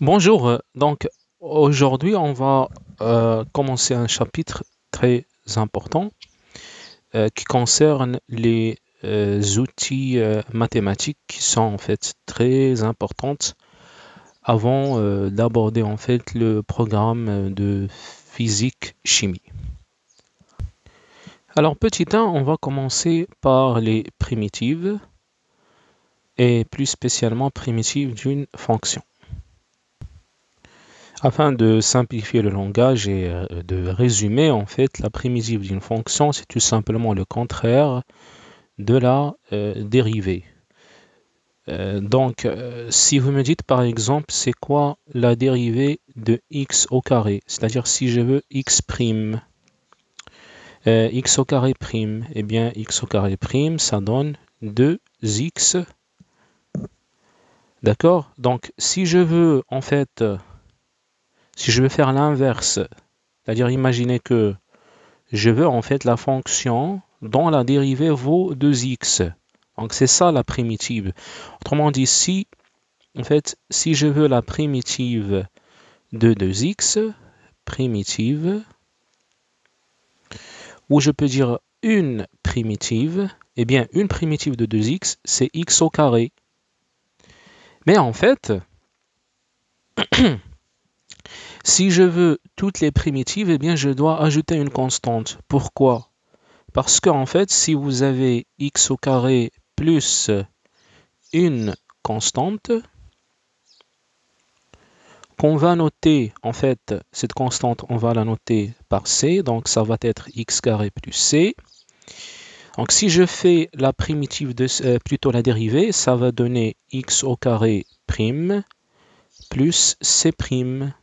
Bonjour, donc aujourd'hui on va commencer un chapitre très important qui concerne les outils mathématiques qui sont en fait très importantes avant d'aborder en fait le programme de physique-chimie. Alors petit 1, on va commencer par les primitives et plus spécialement primitives d'une fonction. Afin de simplifier le langage et de résumer, en fait, la primitive d'une fonction, c'est tout simplement le contraire de la dérivée. Si vous me dites par exemple, c'est quoi la dérivée de x au carré? C'est-à-dire si je veux x prime, x au carré prime, eh bien x au carré prime, ça donne 2x. D'accord? Donc si je veux en fait, si je veux faire l'inverse, c'est-à-dire imaginer que je veux en fait la fonction dont la dérivée vaut 2x. Donc c'est ça la primitive. Autrement dit, si je veux la primitive de 2x, primitive, ou je peux dire une primitive, eh bien une primitive de 2x, c'est x au carré. Mais en fait, si je veux toutes les primitives, eh bien je dois ajouter une constante. Pourquoi? Parce qu'en fait, si vous avez x au carré plus une constante, qu'on va noter, en fait, cette constante, on va la noter par c, donc ça va être x carré plus c. Donc si je fais la primitive plutôt la dérivée, ça va donner x au carré prime plus c prime.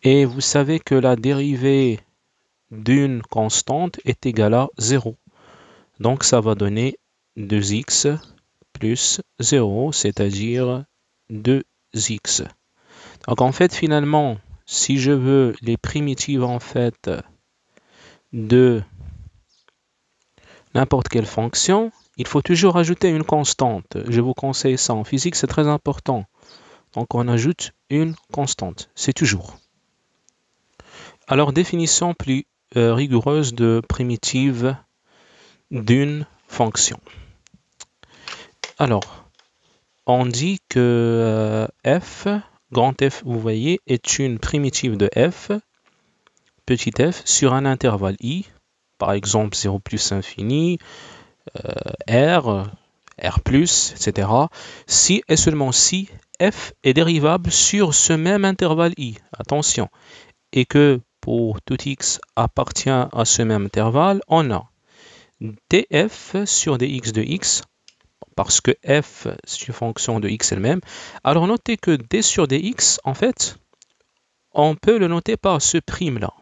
Et vous savez que la dérivée d'une constante est égale à 0. Donc ça va donner 2x plus 0, c'est-à-dire 2x. Donc en fait, finalement, si je veux les primitives en fait de n'importe quelle fonction, il faut toujours ajouter une constante. Je vous conseille ça. En physique, c'est très important. Donc on ajoute une constante. C'est toujours. Alors, définition plus rigoureuse de primitive d'une fonction. Alors, on dit que f, grand F, vous voyez, est une primitive de f, petit f, sur un intervalle i, par exemple 0 plus infini, r, r plus, etc. Si et seulement si f est dérivable sur ce même intervalle i, attention, et que pour tout x appartient à ce même intervalle, on a df sur dx de x, parce que f c'est une fonction de x elle-même. Alors notez que d sur dx, en fait, on peut le noter par ce prime là.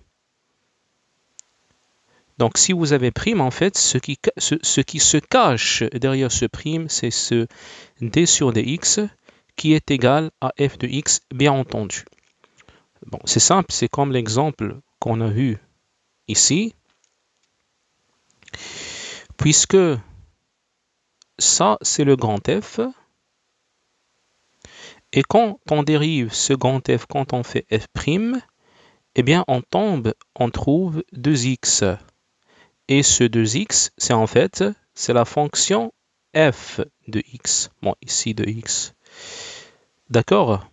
Donc si vous avez prime, en fait, ce qui se cache derrière ce prime, c'est ce d sur dx qui est égal à f de x, bien entendu. Bon, c'est simple, c'est comme l'exemple qu'on a vu ici, puisque ça, c'est le grand F, et quand on dérive ce grand F, quand on fait f', eh bien on trouve 2x. Et ce 2x, c'est en fait, c'est la fonction f de x. Bon, ici de x. D'accord?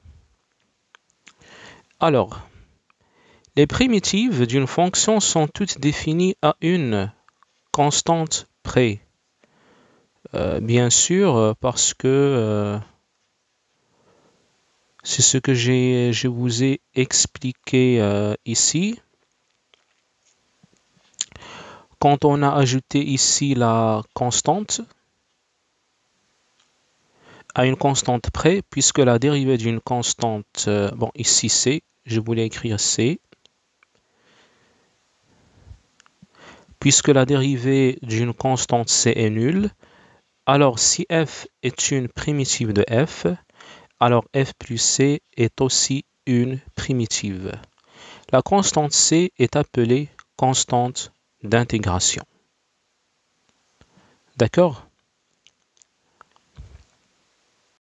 Alors, les primitives d'une fonction sont toutes définies à une constante près. Bien sûr, parce que c'est ce que je vous ai expliqué ici. Quand on a ajouté ici la constante à une constante près, puisque la dérivée d'une constante, bon ici c, je voulais écrire c, puisque la dérivée d'une constante c est nulle, alors si f est une primitive de f, alors f plus c est aussi une primitive. La constante c est appelée constante d'intégration. D'accord?